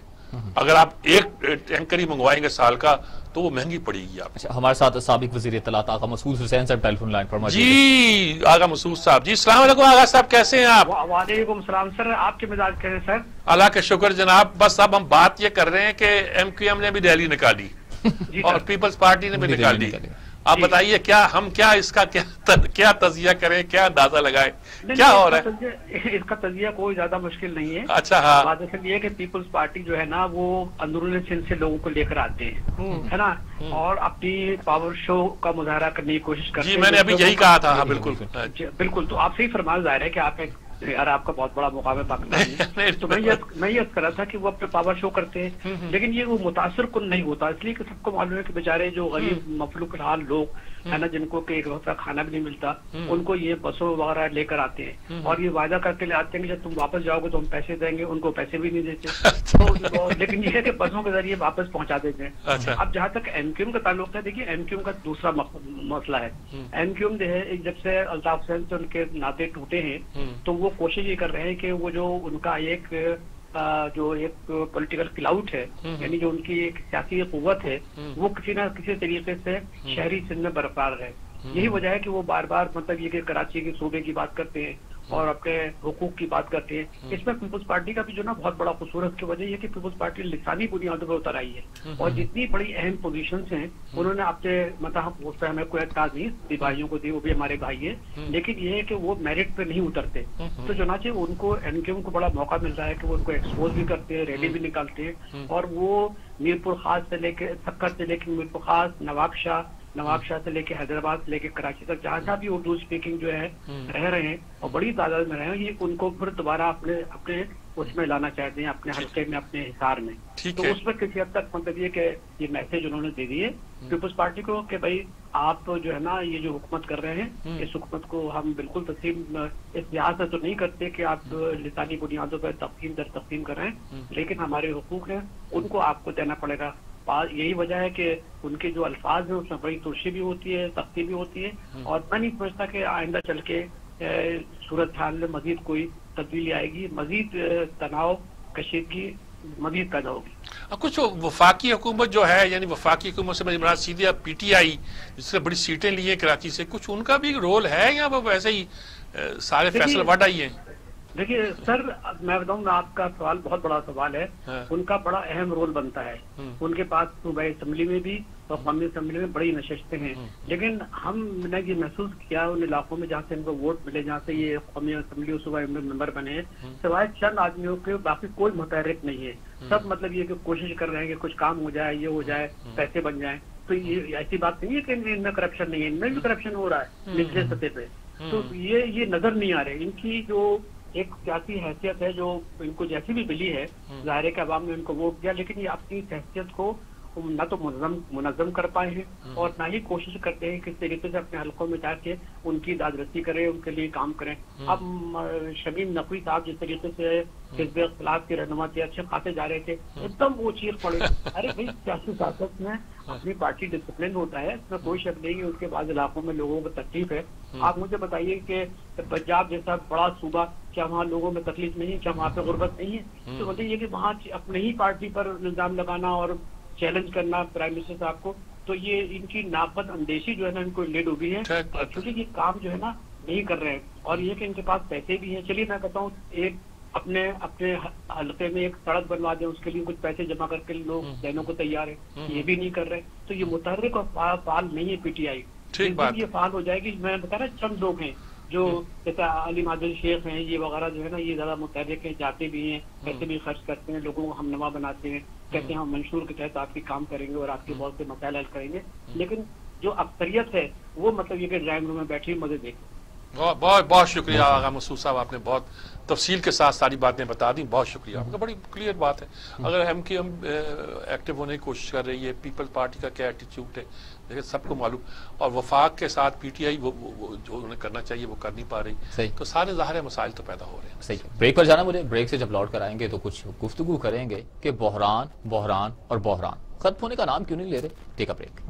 اگر آپ ایک ٹینکر ہی منگوائیں گے سال کا تو وہ مہنگی پڑے گی آپ۔ ہمارے ساتھ سابق وزیر اطلاعات آغا مسعود حسین صاحب ٹیلی فون لائن پر موجود ہیں۔ جی آغا مسعود صاحب، جی السلام علیکم آغا صاحب، کیسے ہیں آپ؟ وعلیکم السلام سر، آپ کے مزاج کیسے سر؟ اللہ کا شکر جناب، بس اب ہم بات یہ کر رہے ہیں کہ ایم کیو ایم نے بھی ریلی نکالی اور پیپلز پارٹی نے بھی نکال دی۔ آپ بتائیے کیا ہم کیا اس کا کیا تجزیہ کریں, کیا اندازہ لگائیں, کیا ہو رہا ہے؟ اس کا تجزیہ کوئی زیادہ مشکل نہیں ہے. اچھا ہاں, بات اصل یہ ہے کہ پیپلز پارٹی جو ہے نا وہ اندرون سندھ سے لوگوں کو لے کر آتے ہیں ہے نا, اور اپنی پاور شو کا مظاہرہ کرنے کی کوشش کرتے ہیں. جی میں نے ابھی یہی کہا تھا. ہاں بالکل بالکل. تو آپ سے ہی فرمان ظاہر ہے کہ آپ ایک یار آپ کا بہت بڑا مقام ہے پاکستان میں, تو میں یہ کر رہا تھا کہ وہ اپنے پاور شو کرتے ہیں, لیکن یہ وہ متاثر کن نہیں ہوتا, اس لیے کہ سب کو معلوم ہے کہ بیچارے جو غریب مفلوک الحال لوگ ہے نا, جن کو کہ ایک وقت کا کھانا بھی نہیں ملتا, ان کو یہ بسوں وغیرہ لے کر آتے ہیں اور یہ وعدہ کر کے لے آتے ہیں کہ جب تم واپس جاؤ گے تو ہم پیسے دیں گے, ان کو پیسے بھی نہیں دیتے, لیکن یہ ہے کہ بسوں کے ذریعے واپس پہنچا دیتے ہیں. اب جہاں تک ایم کیو ایم کا تعلق ہے, دیکھیے ایم کیو ایم کا دوسرا مسئلہ ہے. ایم کیو ایم جو ہے جب سے الطاف حسین سے ان کے ناطے ٹوٹے ہیں تو وہ کوشش یہ کر رہے ہیں کہ وہ جو ان کا ایک پولیٹیکل کلاؤٹ ہے, یعنی جو ان کی ایک سیاسی قوت ہے, وہ کسی نہ کسی طریقے سے شہری سندھ میں برقرار رہے. یہی وجہ ہے کہ وہ بار بار مطلب یہ کہ کراچی کے صوبے کی بات کرتے ہیں اور اپنے حقوق کی بات کرتے ہیں. اس میں پیپلز پارٹی کا بھی جو نا بہت بڑا قصور ہے, اس کی وجہ یہ کہ پیپلز پارٹی لسانی بنیادوں پر اتر آئی ہے اور جتنی بڑی اہم پوزیشنز ہیں انہوں نے اپنے مطلب اس پہ ہمیں کوئی اعتراض نہیں بھائیوں کو دی, وہ بھی ہمارے بھائی ہیں, لیکن یہ ہے کہ وہ میرٹ پہ نہیں اترتے. تو چنانچہ ان کو ایم کیو ایم کو بڑا موقع مل رہا ہے کہ وہ ان کو ایکسپوز بھی کرتے ہیں, ریلی بھی نکالتے ہیں, اور وہ میرپور خاص سے لے کے سکر سے لے کے میرپور خاص, نواب شاہ سے لے کے حیدرآباد سے لے کے کراچی تک جہاں جہاں بھی اردو اسپیکنگ جو ہے رہ رہے ہیں اور بڑی تعداد میں رہے ہیں, یہ ان کو پھر دوبارہ اپنے اس میں لانا چاہتے ہیں, اپنے حلقے میں, اپنے حصار میں. تو اس میں کسی حد تک مطلب یہ کہ یہ میسج انہوں نے دے دیے پیپلز پارٹی کو کہ بھائی آپ جو ہے نا یہ جو حکومت کر رہے ہیں اس حکومت کو ہم بالکل تسلیم اس لحاظ سے تو نہیں کرتے کہ آپ لسانی بنیادوں پر تقسیم در تقسیم کر رہے ہیں, لیکن ہمارے حقوق ہیں ان کو آپ کو دینا پڑے گا. یہی وجہ ہے کہ ان کے جو الفاظ ہیں اس میں بڑی ترشی بھی ہوتی ہے, سختی بھی ہوتی ہے, اور میں نہیں سمجھتا کہ آئندہ چل کے صورتحال میں مزید کوئی تبدیلی آئے گی, مزید تناؤ کشیدگی مزید پیدا ہوگی. کچھ وفاقی حکومت جو ہے, یعنی وفاقی حکومت سے میں سیدھے پی ٹی آئی جس سے بڑی سیٹیں لی ہیں کراچی سے, کچھ ان کا بھی رول ہے یا وہ ویسے ہی سارے فیصلے وڈ آئی ہیں؟ دیکھیے سر, میں بتاؤں گا, آپ کا سوال بہت بڑا سوال ہے. ان کا بڑا اہم رول بنتا ہے. ان کے پاس صوبائی اسمبلی میں بھی اور قومی اسمبلی میں بڑی نشستیں ہیں, لیکن ہم نے یہ محسوس کیا ان علاقوں میں جہاں سے ان کو ووٹ ملے, جہاں سے یہ قومی اسمبلی اور صوبائی ممبر بنے ہیں, سوائے چند آدمیوں کے باقی کوئی متحرک نہیں ہے. سب مطلب یہ کہ کوشش کر رہے ہیں کہ کچھ کام ہو جائے, یہ ہو جائے, پیسے بن جائیں. تو یہ ایسی بات نہیں ہے کہ ان میں کرپشن نہیں ہے, ان میں بھی کرپشن ہو رہا ہے نچلے سطح پہ. تو یہ نظر نہیں آ رہے. ان کی جو ایک سیاسی حیثیت ہے جو ان کو جیسی بھی ملی ہے, ظاہر ہے کہ عوام نے ان کو ووٹ دیا, لیکن یہ اپنی حیثیت کو نہ تو منظم کر پائے ہیں اور نہ ہی کوشش کرتے ہیں کس طریقے سے اپنے حلقوں میں جا کے ان کی دادرسی کریں, ان کے لیے کام کریں. اب شمیم نقوی صاحب جس طریقے سے حزب اختلاف کی رہنما تھے, اچھے خاصے جا رہے تھے, ایک دم وہ چیخ پڑے. ارے بھائی سیاسی سیاست میں اپنی پارٹی ڈسپلن ہوتا ہے, اس میں کوئی شک نہیں ہے. اس کے بعد علاقوں میں لوگوں کو تکلیف ہے. آپ مجھے بتائیے کہ پنجاب جیسا بڑا صوبہ, کیا وہاں لوگوں میں تکلیف نہیں ہے, کیا وہاں پہ غربت نہیں ہے؟ تو مطلب یہ کہ وہاں اپنی ہی پارٹی پر الزام لگانا اور چیلنج کرنا پرائم منسٹر صاحب کو, تو یہ ان کی ناقد اندیشی جو ہے نا ان کو لے ڈوبی ہے, کیونکہ یہ کام جو ہے نا نہیں کر رہے ہیں. اور یہ کہ ان کے پاس پیسے بھی ہیں. چلیے میں کہتا ہوں ایک اپنے حلقے میں ایک سڑک بنوا دیں, اس کے لیے کچھ پیسے جمع کر کے لوگ دینے کو تیار ہیں, یہ بھی نہیں کر رہے. تو یہ متحرک اور فعال نہیں ہے پی ٹی آئی. یہ فعال ہو جائے گی, میں بتا رہا چند لوگ ہیں جو جیسا علی مادل شیخ ہیں, یہ وغیرہ جو ہے نا یہ زیادہ متحرک ہیں, جاتے بھی ہیں, پیسے بھی خرچ کرتے ہیں, لوگوں کو ہم نوا بناتے ہیں, کہتے ہیں ہم منشور کے تحت آپ کی کام کریں گے اور آپ کے بہت سے مسائل حل کریں گے. لیکن جو اکثریت ہے وہ مطلب یہ کہ ڈرائنگ روم میں بیٹھی مزے دیکھ. بہت بہت شکریہ آغا مسعود صاحب, آپ نے بہت تفصیل کے ساتھ ساری باتیں بتا دیں. بہت شکریہ آپ کا, بڑی کلیئر بات ہے. اگر ہم ایکٹیو ہونے کی کوشش کر رہی ہے, پیپلز پارٹی کا کیا ایٹیچیوڈ ہے لیکن سب کو معلوم, اور وفاق کے ساتھ پی ٹی آئی وہ جو انہیں کرنا چاہیے وہ کر نہیں پا رہی, تو سارے ظاہر مسائل تو پیدا ہو رہے ہیں. صحیح. بریک پر جانا مجھے, بریک سے جب لوٹ کر آئیں گے تو کچھ گفتگو کریں گے کہ بحران اور بحران ختم ہونے کا نام کیوں نہیں لے رہے. Take a break.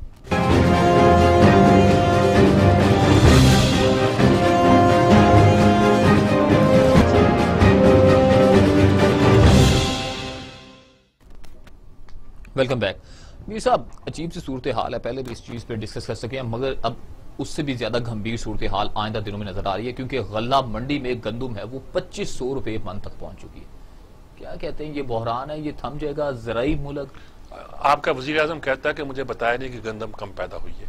Welcome back. Mir صاحب, عجیب سی صورتحال ہے, پہلے بھی اس چیز پہ ڈسکس کر سکے ہیں, مگر اب اس سے بھی زیادہ گھمبیر صورتحال آئندہ دنوں میں نظر آ رہی ہے, کیونکہ غلہ منڈی میں گندم ہے وہ 2500 روپے من تک پہنچ چکی ہے. کیا کہتے ہیں, یہ بحران ہے, یہ تھم جائے گا؟ زرعی ملک. آپ کا وزیر اعظم کہتا ہے کہ مجھے بتایا نہیں کہ گندم کم پیدا ہوئی ہے.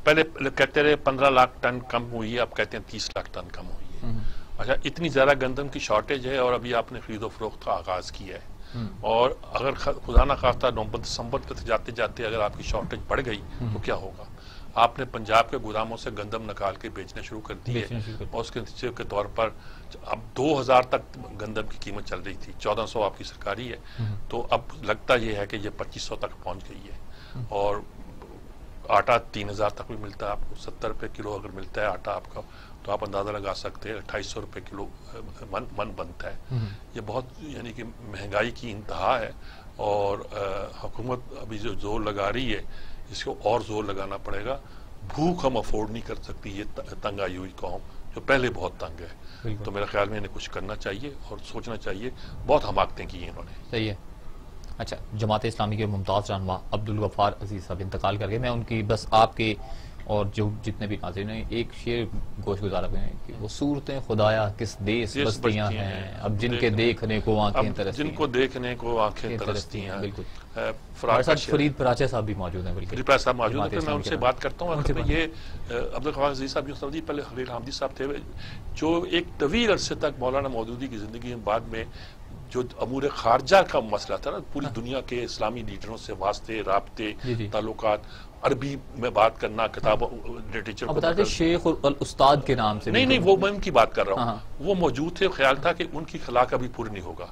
پہلے کہتے رہے 15 لاکھ ٹن کم ہوئی ہے، اب کہتے ہیں 30 لاکھ ٹن کم ہوئی ہے. اچھا، اتنی زیادہ گندم کی شارٹیج ہے اور ابھی آپ نے خرید و فروخت کا آغاز کیا ہے، اور اگر خدا نہ خواستہ نومبر دسمبر تک جاتے جاتے اگر آپ کی شارٹیج بڑھ گئی تو کیا ہوگا؟ آپ نے پنجاب کے گوداموں سے گندم نکال کے بیچنا شروع کر دی ہے، اور اس کے نتیجے کے طور پر اب 2000 تک گندم کی قیمت چل رہی تھی، 1400 آپ کی سرکاری ہے، تو اب لگتا یہ ہے کہ یہ 2500 تک پہنچ گئی ہے. اور آٹا 3000 تک بھی ملتا ہے آپ کو، 70 روپے کلو اگر ملتا ہے آٹا آپ کا، تو آپ اندازہ لگا سکتے ہیں 2800 روپے کلو من بنتا ہے. یہ بہت یعنی کہ مہنگائی کی انتہا ہے، اور حکومت ابھی جو زور لگا رہی ہے اس کو اور زور لگانا پڑے گا. بھوک ہم افورڈ نہیں کر سکتی یہ تنگ آئی ہوئی قوم جو پہلے بہت تنگ ہے. تو میرے خیال میں انہیں کچھ کرنا چاہیے اور سوچنا چاہیے. بہت حماقتیں کی ہیں انہوں نے. صحیح ہے. اچھا، جماعت اسلامی کے ممتاز رہنما عبدالغفار عزیز صاحب انتقال کر گئے. میں ان کی بس آپ کے اور جو جتنے بھی ناظرین ہیں ایک شعر گوش گزارا ہوئے ہیں کہ وہ صورتیں خدایا کس دیس بستیاں ہیں، اب جن کے دیکھنے کو آنکھیں ترستی ہیں. جن کو دیکھنے کو آنکھیں ترستی ہیں. بالکل. فرید پراچے صاحب بھی موجود ہیں. بالکل، فرید پراچے صاحب موجود ہیں. میں ان سے بات کرتا ہوں. یہ عبدالغفار عزیز صاحب جی پہلے خلیل حامدی صاحب تھے جو ایک طویل عرصے تک مولانا مودودی کی زندگی میں بعد میں جو امور خارجہ کا مسئلہ تھا نا، پوری دنیا کے اسلامی لیڈروں سے واسطے، رابطے، تعلقات، عربی میں بات کرنا، کتابوں لٹریچر کو بتاتے شیخ اور استاد کے نام سے. نہیں وہ میں ان کی بات کر رہا ہوں. وہ موجود تھے، خیال تھا کہ ان کی خلا کبھی پر نہیں ہوگا.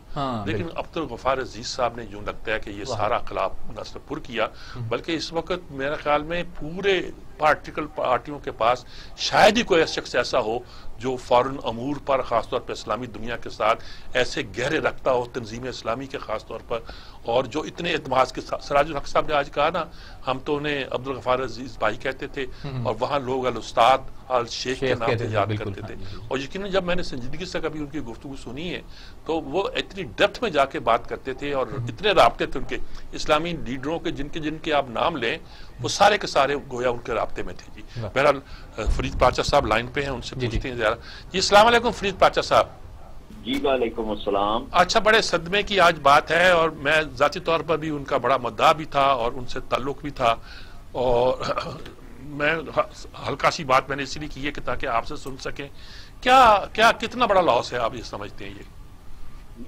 لیکن عبدالغفار عزیز صاحب نے جو لگتا ہے کہ یہ سارا خلا نہ صرف پر کیا، بلکہ اس وقت میرے خیال میں پورے پارٹیوں کے پاس شاید ہی کوئی شخص ایسا ہو جو فارن امور پر، خاص طور پر اسلامی دنیا کے ساتھ ایسے گہرے رکھتا ہو، تنظیم اسلامی کے خاص طور پر، اور جو اتنے اعتماد کے ساتھ. سراج الحق صاحب نے آج کہا نا، ہم تو انہیں عبدالغفار عزیز بھائی کہتے تھے، اور وہاں لوگ الاستاد الشیخ کے نام سے یاد کرتے تھے. اور یقیناً جب میں نے سنجیدگی سے کبھی ان کی گفتگو سنی ہے تو وہ اتنی ڈیپتھ میں جا کے بات کرتے تھے، اور اتنے رابطے تھے ان کے اسلامی لیڈروں کے جن کے آپ نام لیں وہ سارے کے سارے گویا ان کے رابطے میں تھے. جی بہرحال فرید پراچا صاحب لائن پہ ہیں، ان سے پوچھتے ہیں ذرا. جی السلام علیکم فرید پراچا صاحب. جی وعلیکم السلام. اچھا، بڑے صدمے کی آج بات ہے، اور میں ذاتی طور پر بھی ان کا بڑا مدعا بھی تھا اور ان سے تعلق بھی تھا، اور میں ہلکا سی بات میں نے اسی لیے کی ہے کہ تاکہ آپ سے سن سکیں. کیا کتنا بڑا لاس ہے آپ یہ سمجھتے ہیں؟ یہ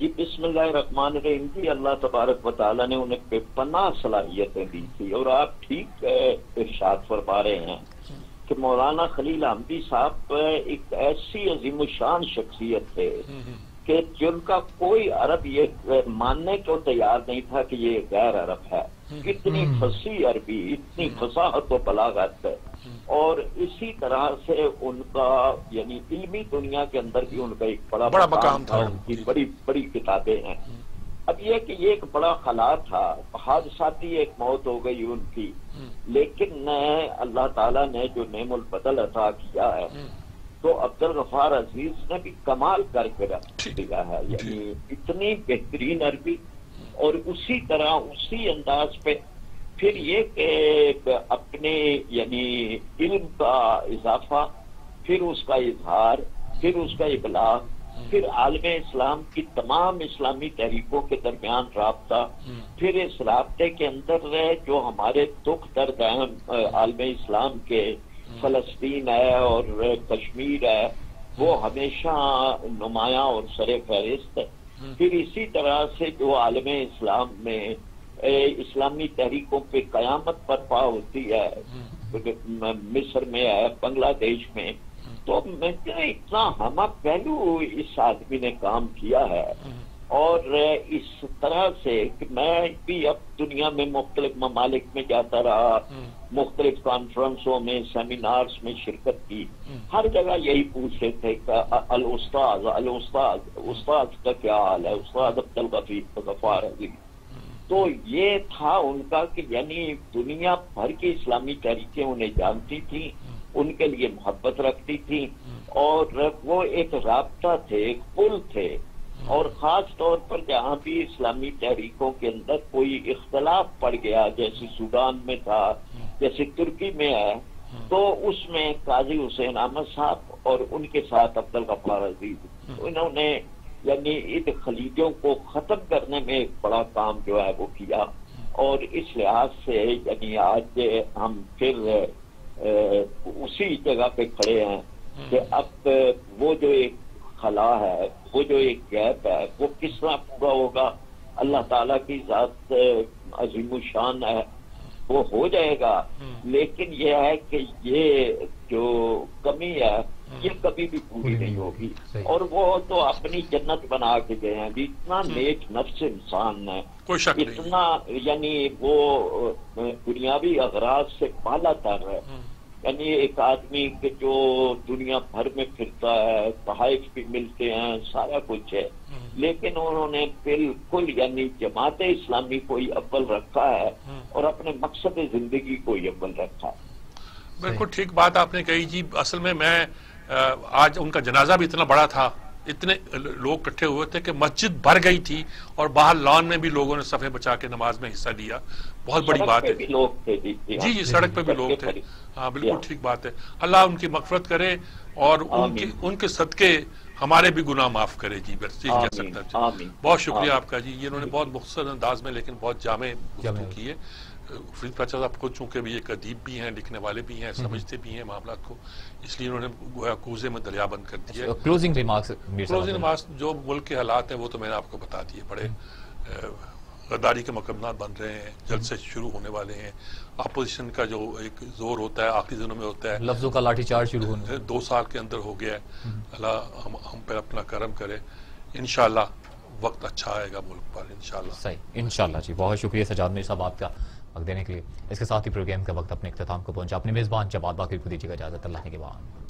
جی بسم اللہ الرحمن الرحیم. جی اللہ تبارک و تعالیٰ نے انہیں بے پناہ صلاحیتیں دی تھی، اور آپ ٹھیک ارشاد فرما رہے ہیں کہ مولانا خلیل حامدی صاحب ایک ایسی عظیم الشان شخصیت تھے کہ جن کا کوئی عرب یہ ماننے کو تیار نہیں تھا کہ یہ غیر عرب ہے. اتنی فصیح عربی، اتنی فصاحت و بلاغت ہے، اور اسی طرح سے ان کا یعنی علمی دنیا کے اندر بھی ان کا ایک بڑا مقام تھا. ان کی بڑی کتابیں ہیں. اب یہ کہ یہ ایک بڑا خلا تھا، حادثاتی ایک موت ہو گئی ان کی، لیکن اللہ تعالیٰ نے جو نعم البدل عطا کیا ہے تو عبدالغفار عزیز نے بھی کمال کر کے رکھ دیا ہے. یعنی اتنی بہترین عربی، اور اسی طرح اسی انداز پہ پھر یہ کہ اپنے یعنی علم کا اضافہ، پھر اس کا اظہار، پھر اس کا ابلاغ، پھر عالم اسلام کی تمام اسلامی تحریکوں کے درمیان رابطہ، پھر اس رابطے کے اندر جو ہمارے دکھ درد ہیں عالم اسلام کے، فلسطین ہے اور کشمیر ہے، وہ ہمیشہ نمایاں اور سر فہرست ہے. پھر اسی طرح سے جو عالم اسلام میں اسلامی تحریکوں پہ قیامت برپا ہوتی ہے، مصر میں ہے، بنگلہ دیش میں، تو میں اتنا ہمہ پہلو اس آدمی نے کام کیا ہے. اور اس طرح سے کہ میں بھی اب دنیا میں مختلف ممالک میں جاتا رہا، مختلف کانفرنسوں میں، سیمینارز میں شرکت کی، ہر جگہ یہی پوچھتے تھے کہ استاد کا کیا حال ہے، استاد عبدالغفار عزیز. تو یہ تھا ان کا کہ یعنی دنیا بھر کی اسلامی تحریکیں انہیں جانتی تھیں، ان کے لیے محبت رکھتی تھیں، اور وہ ایک رابطہ تھے، ایک پل تھے. اور خاص طور پر جہاں بھی اسلامی تحریکوں کے اندر کوئی اختلاف پڑ گیا، جیسے سوڈان میں تھا، جیسے ترکی میں ہے، تو اس میں قاضی حسین احمد صاحب اور ان کے ساتھ عبدالغفار عزیز، انہوں نے یعنی ان خلیجوں کو ختم کرنے میں ایک بڑا کام جو ہے وہ کیا. اور اس لحاظ سے یعنی آج ہم پھر اسی جگہ پہ کھڑے ہیں کہ اب وہ جو ایک خلا ہے، وہ جو ایک گیپ ہے، وہ کس طرح پورا ہوگا؟ اللہ تعالیٰ کی ذات عظیم الشان ہے، وہ ہو جائے گا، لیکن یہ ہے کہ یہ جو کمی ہے یہ کبھی بھی پوری نہیں ہوگی۔ اور وہ تو اپنی جنت بنا کے گئے ہیں، اتنا نیک نفس انسان ہے، اتنا یعنی وہ دنیاوی اغراض سے بالا تر ہے، یعنی ایک آدمی کہ جو دنیا بھر میں پھرتا ہے، تحائف بھی ملتے ہیں، سارا کچھ ہے، لیکن انہوں نے بالکل یعنی جماعت اسلامی کو ہی اول رکھا ہے اور اپنے مقصد زندگی کو ہی اول رکھا ہے۔ بالکل ٹھیک بات آپ نے کہی جی۔ اصل میں آج ان کا جنازہ بھی اتنا بڑا تھا، اتنے لوگ اکٹھے ہوئے تھے کہ مسجد بھر گئی تھی، اور باہر لان میں بھی لوگوں نے صفیں بچا کے نماز میں حصہ لیا، بہت بڑی بات ہے۔ جی سڑک پہ بھی لوگ تھے، ہاں بالکل ٹھیک بات ہے۔ اللہ ان کی مغفرت کرے اور ان کے صدقے ہمارے بھی گناہ معاف کرے جی، بس یہ کہہ سکتا ہے۔ بہت شکریہ آپ کا جی، یہ انہوں نے بہت مختصر انداز میں لیکن بہت جامع گفتگو کی ہے۔ فرید پاچا صاحب خود چونکہ بھی ایک ادیب بھی ہیں، لکھنے والے بھی ہیں، سمجھتے بھی ہیں معاملات کو، اس لیے انہوں نے کوزے میں دریا بند کر دیا ہے۔ کلوزنگ ریمارکس جو ملک کے حالات ہیں وہ تو میں نے آپ کو بتا دیے، بڑے غداری کے مقدمات بن رہے ہیں، جلد سے شروع ہونے والے ہیں۔ اپوزیشن کا جو ایک زور ہوتا ہے آخری دنوں میں ہوتا ہے، لفظوں کا لاٹھی چارج شروع ہونے 2 سال کے اندر ہو گیا ہے۔ اللہ ہم پہ اپنا کرم کرے، انشاءاللہ وقت اچھا آئے گا ملک پر انشاءاللہ۔ صحیح انشاءاللہ جی، بہت شکریہ سجاد میر صاحب آپ کا وقت دینے کے لیے۔ اس کے ساتھ ہی پروگرام کا وقت اپنے اختتام کو پہنچا۔ اپنے میزبان جواد باقر کو دیجیے گا اجازت، اللہ کے بعد۔